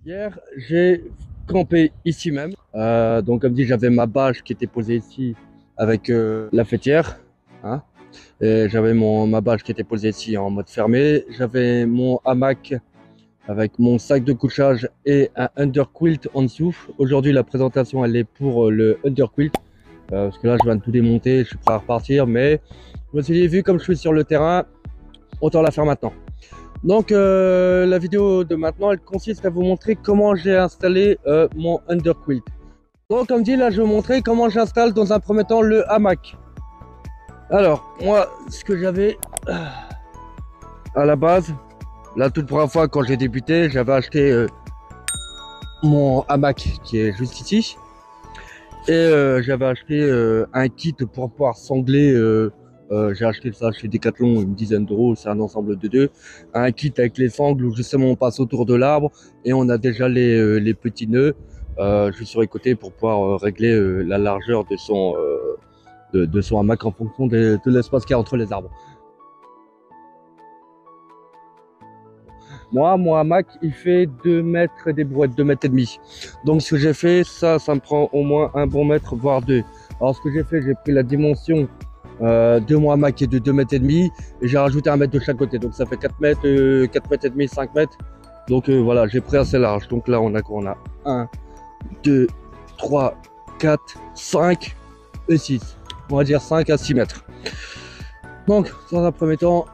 Hier, j'ai campé ici même. Donc, comme dit, j'avais ma bâche qui était posée ici avec la fêtière. Hein, et j'avais ma bâche qui était posée ici en mode fermé. J'avais mon hamac avec mon sac de couchage et un underquilt en dessous. Aujourd'hui, la présentation, elle est pour le underquilt. Parce que là, je viens de tout démonter, je suis prêt à repartir. Mais je me suis dit, vu comme je suis sur le terrain, autant la faire maintenant. Donc la vidéo de maintenant, elle consiste à vous montrer comment j'ai installé mon underquilt. Donc comme dit, là je vais vous montrer comment j'installe dans un premier temps le hamac. Alors moi, ce que j'avais à la base, la toute première fois quand j'ai débuté, j'avais acheté mon hamac qui est juste ici. Et j'avais acheté un kit pour pouvoir sangler. J'ai acheté ça chez Decathlon, une dizaine d'euros, c'est un ensemble de deux. Un kit avec les sangles où justement on passe autour de l'arbre et on a déjà les petits nœuds juste sur les côtés pour pouvoir régler la largeur de son hamac en fonction de l'espace qu'il y a entre les arbres. Moi, mon hamac, il fait 2 mètres et des brouettes, 2 mètres et demi. Donc ce que j'ai fait, ça me prend au moins un bon mètre, voire deux. Alors ce que j'ai fait, j'ai pris la dimension de mon hamac qui est de 2 mètres et demi et j'ai rajouté 1 mètre de chaque côté. Donc ça fait 4 mètres, 4 mètres et demi, 5 mètres. Donc voilà, j'ai pris assez large. Donc là, on a quoi? On a 1, 2, 3, 4, 5 et 6. On va dire 5 à 6 mètres. Donc, dans un premier temps,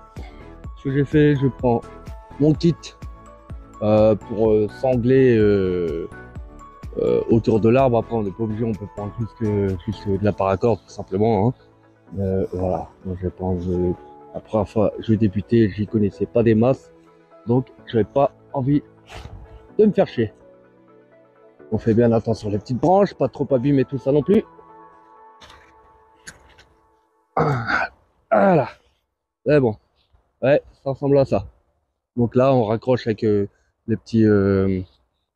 ce que j'ai fait, je prends mon kit pour sangler autour de l'arbre. Après, on n'est pas obligé, on peut prendre juste de la paracorde tout simplement. Hein. Voilà, moi, je pense la première fois je débutais, j'y connaissais pas des masses, donc j'avais pas envie de me faire chier. On fait bien attention les petites branches, pas trop abîmer tout ça non plus. Voilà, c'est bon. Ouais, ça ressemble à ça. Donc là, on raccroche avec les petits,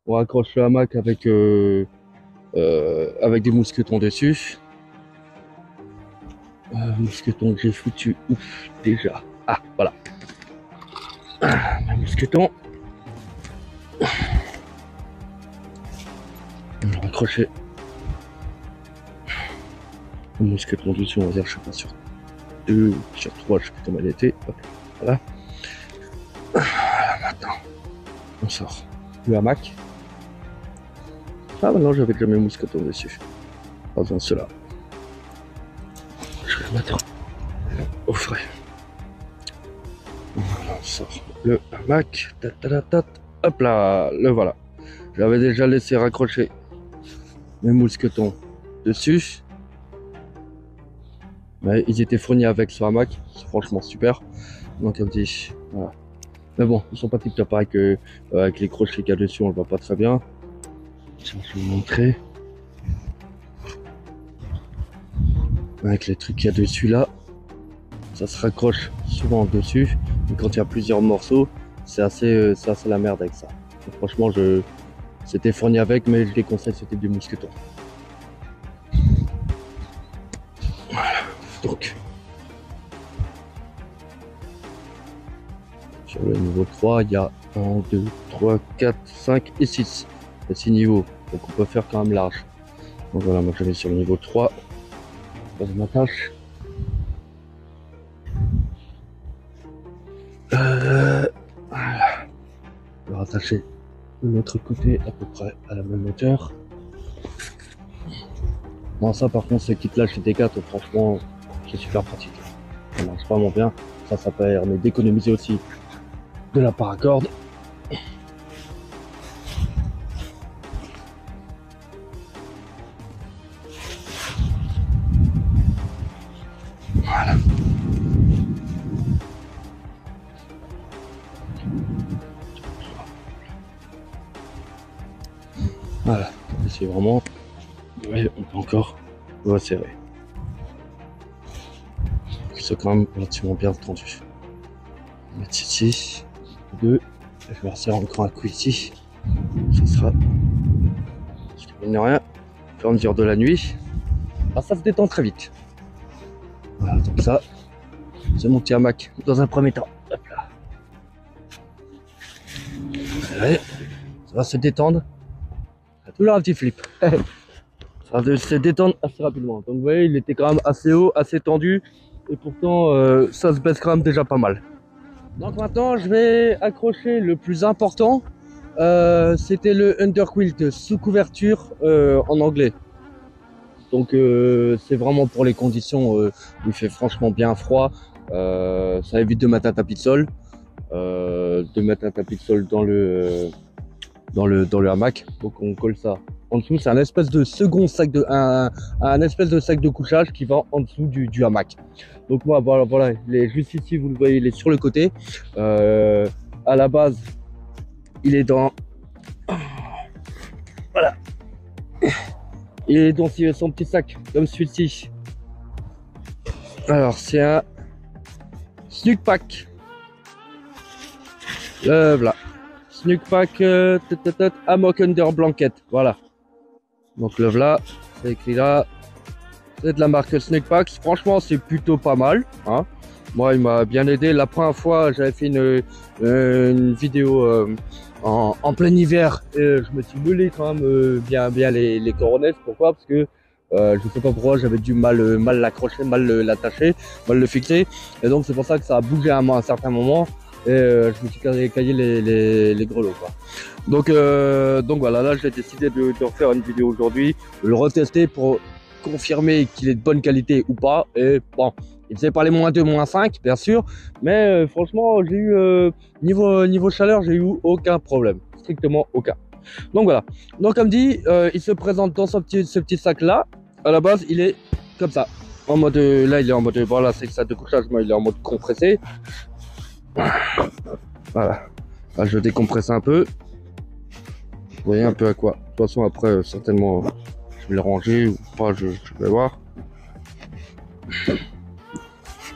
on raccroche le hamac avec des mousquetons dessus. Mousqueton que j'ai foutu ouf déjà. Ah voilà. Un mousqueton. On va raccrocher le mousqueton dessus, on va dire, je sais pas, sur 2 ou sur 3, je sais plus comment il était. Hop, voilà. Voilà, maintenant, on sort le hamac. Ah maintenant j'avais déjà mes mousquetons dessus. Pas besoin de cela. Je vais le mettre au frais. Voilà, on sort le hamac. Hop là, le voilà. J'avais déjà laissé raccrocher mes mousquetons dessus. Mais ils étaient fournis avec ce hamac. C'est franchement super. Donc un petit. Voilà. Mais bon, ils sont pas tip top avec les crochets qu'il y a dessus, on le voit pas très bien. Tiens, je vais vous montrer. Avec les trucs qu'il y a dessus là, ça se raccroche souvent dessus. Et quand il y a plusieurs morceaux, c'est assez la merde avec ça. Donc, franchement, c'était fourni avec, mais je déconseille ce type de mousqueton. Voilà, donc sur le niveau 3, il y a 1, 2, 3, 4, 5 et 6. Il y a 6 niveaux, donc on peut faire quand même large. Donc voilà, moi je vais sur le niveau 3. Je ma tâche. Voilà. Je vais rattacher de l'autre côté à peu près à la même hauteur. Bon, ça par contre, ce kit là chez Decathlon, franchement, c'est super pratique. Ça marche vraiment bien. Ça permet d'économiser aussi de la paracorde. Voilà. Voilà, c'est vraiment, ouais, on peut encore resserrer. C'est quand même relativement bien tendu. On va mettre ici, 2, je vais resserrer encore un coup ici. Ça sera, parce que mine de rien, au fur et à mesure de la nuit, bah, ça se détend très vite. Voilà, donc ça, c'est mon petit hamac dans un premier temps. Hop là. Ouais. Ça va se détendre. Ça va toujours un petit flip. Ça va se détendre assez rapidement. Donc vous voyez, il était quand même assez haut, assez tendu. Et pourtant, ça se baisse quand même déjà pas mal. Donc maintenant, je vais accrocher le plus important. C'était le underquilt sous couverture en anglais. Donc c'est vraiment pour les conditions où il fait franchement bien froid. Ça évite de mettre un tapis de sol. De mettre un tapis de sol dans le hamac. Donc on colle ça en dessous. C'est un espèce de second sac un espèce de sac de couchage qui va en dessous du hamac. Donc moi voilà, il est juste ici, vous le voyez, il est sur le côté. À la base, il est dans voilà. Il est dans son petit sac comme celui-ci. Alors c'est un Snook Pack. Voilà. Snook Pack Hammock Under Blanket. Voilà. Donc le voilà, c'est écrit là. C'est de la marque Snook Pack. Franchement, c'est plutôt pas mal. Hein. Moi, il m'a bien aidé. La première fois, j'avais fait une vidéo en plein hiver. Et je me suis brûlé quand même bien les coronets. Pourquoi? Parce que je sais pas pourquoi, j'avais du mal l'accrocher, mal l'attacher, mal le fixer. Et donc, c'est pour ça que ça a bougé à un certain moment. Et je me suis caillé les grelots, quoi. Donc voilà, là j'ai décidé de refaire une vidéo aujourd'hui, de le retester pour confirmer qu'il est de bonne qualité ou pas. Et bon, il faisait pas les -2, -5 bien sûr, mais franchement j'ai eu niveau chaleur, j'ai eu aucun problème, strictement aucun. Donc voilà, donc comme dit, il se présente dans ce petit sac là. À la base il est comme ça, en mode là il est en mode voilà, c'est le sac de couchage, mais il est en mode compressé. Voilà, là, je décompresse un peu. Vous voyez un peu à quoi. De toute façon après certainement je vais le ranger ou pas, je vais voir.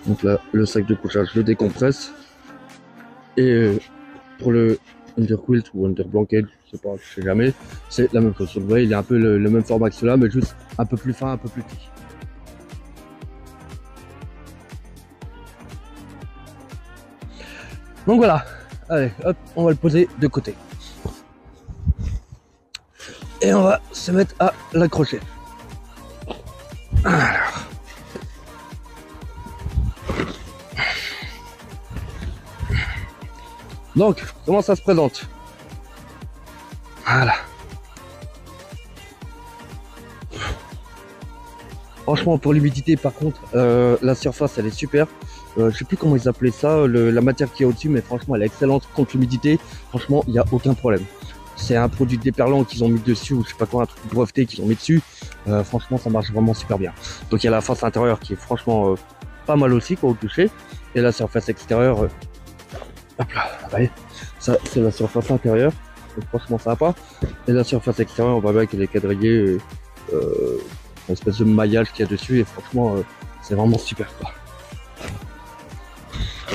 Donc là le sac de couchage je le décompresse. Et pour le underquilt ou underblanket, je sais pas, je sais jamais, c'est la même chose. Vous voyez il est un peu le même format que cela, mais juste un peu plus fin, un peu plus petit. Donc voilà, allez hop, on va le poser de côté. Et on va se mettre à l'accrocher. Alors. Donc, comment ça se présente? Voilà. Franchement, pour l'humidité, par contre, la surface, elle est super. Je sais plus comment ils appelaient ça, la matière qui est au-dessus, mais franchement, elle est excellente contre l'humidité. Franchement, il n'y a aucun problème. C'est un produit déperlant qu'ils ont mis dessus, ou je sais pas quoi, un truc breveté qu'ils ont mis dessus. Franchement, ça marche vraiment super bien. Donc, il y a la face intérieure qui est franchement pas mal aussi, quoi, au toucher. Et la surface extérieure, hop là, vous voyez, ça, c'est la surface intérieure. Donc, franchement, sympa. Et la surface extérieure, on voit bien qu'elle est quadrillée. Une espèce de maillage qu'il y a dessus et franchement c'est vraiment super quoi.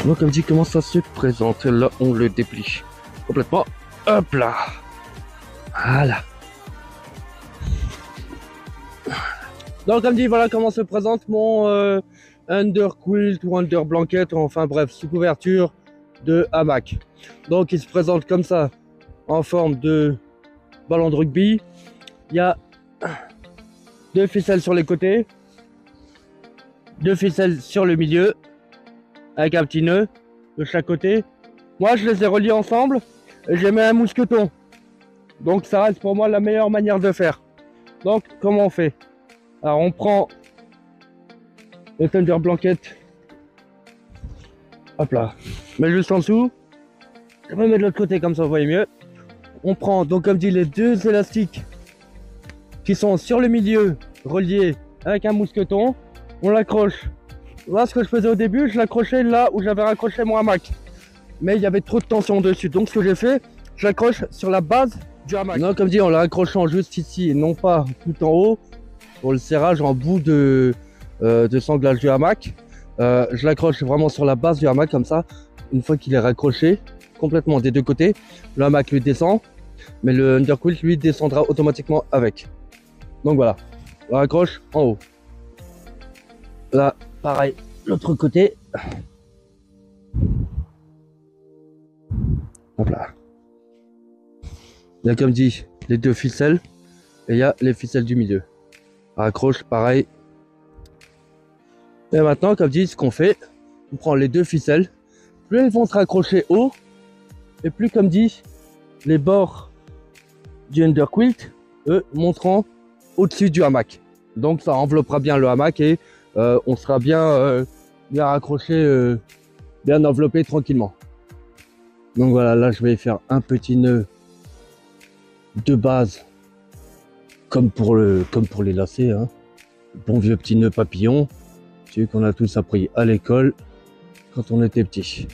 Donc comme dit, comment ça se présente? Là on le déplie complètement, hop là, voilà. Donc comme dit, voilà comment se présente mon underquilt ou underblanket, enfin bref, sous couverture de hamac. Donc il se présente comme ça en forme de ballon de rugby. Il y a 2 ficelles sur les côtés, 2 ficelles sur le milieu, avec un petit nœud de chaque côté. Moi, je les ai reliés ensemble et j'ai mis un mousqueton. Donc, ça reste pour moi la meilleure manière de faire. Donc, comment on fait? Alors, on prend le Thunder Blanket. Hop là. Je mets juste en dessous. Je me mets de l'autre côté, comme ça, vous voyez mieux. On prend, donc, comme dit, les 2 élastiques qui sont sur le milieu, reliés avec un mousqueton. On l'accroche. Voilà ce que je faisais au début, je l'accrochais là où j'avais raccroché mon hamac. Mais il y avait trop de tension dessus. Donc ce que j'ai fait, je l'accroche sur la base du hamac. Non, comme dit, en l'accrochant juste ici et non pas tout en haut, pour le serrage en bout de sanglage du hamac. Je l'accroche vraiment sur la base du hamac comme ça. Une fois qu'il est raccroché complètement des 2 côtés, le hamac lui descend, mais le underquilt lui descendra automatiquement avec. Donc voilà, on raccroche en haut. Là, pareil, l'autre côté. Hop là. Il y a comme dit les deux ficelles et il y a les ficelles du milieu. Accroche pareil. Et maintenant, comme dit, ce qu'on fait, on prend les deux ficelles. Plus elles vont se raccrocher haut, et plus, comme dit, les bords du underquilt, eux, monteront au-dessus du hamac. Donc ça enveloppera bien le hamac et on sera bien, bien raccroché, bien enveloppé tranquillement. Donc voilà, là je vais faire un petit nœud de base, comme pour les lacets, hein. Bon vieux petit nœud papillon, celui qu'on a tous appris à l'école quand on était petit.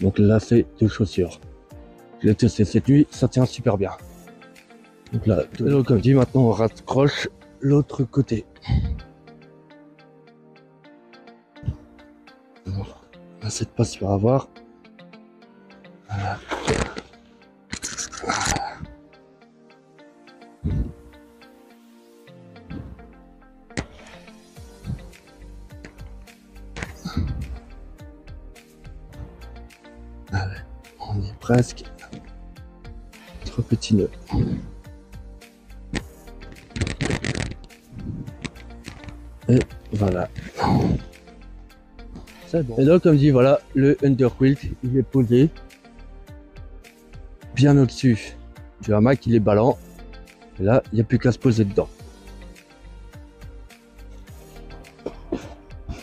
Donc lacet de chaussures. Je l'ai testé cette nuit, ça tient super bien. Donc là, comme dit, maintenant on raccroche l'autre côté. Là, c'est pas super à voir. Voilà. Allez, on y est presque. 3 petits nœuds. Et voilà. C'est bon. Et donc, comme dit, voilà, le underquilt, il est posé bien au-dessus du hamac, il est ballant. Et là, il n'y a plus qu'à se poser dedans.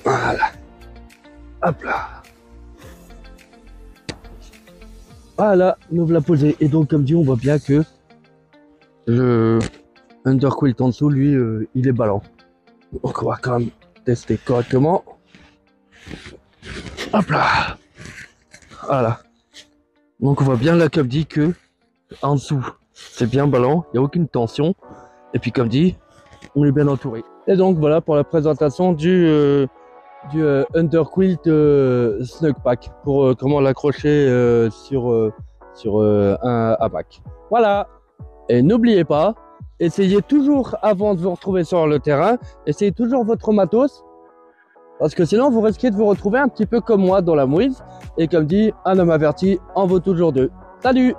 Voilà. Hop là. Voilà, nous voilà posé. Et donc, comme dit, on voit bien que le underquilt en dessous, lui, il est ballant. Donc, on va quand même tester correctement. Hop là. Voilà. Donc, on voit bien là, comme dit, que en dessous, c'est bien ballant. Il n'y a aucune tension. Et puis, comme dit, on est bien entouré. Et donc, voilà pour la présentation du underquilt snug pack pour comment l'accrocher sur un hamac. Voilà. Et n'oubliez pas, essayez toujours avant de vous retrouver sur le terrain, essayez toujours votre matos, parce que sinon vous risquez de vous retrouver un petit peu comme moi dans la mouise. Et comme dit, un homme averti en vaut toujours deux. Salut!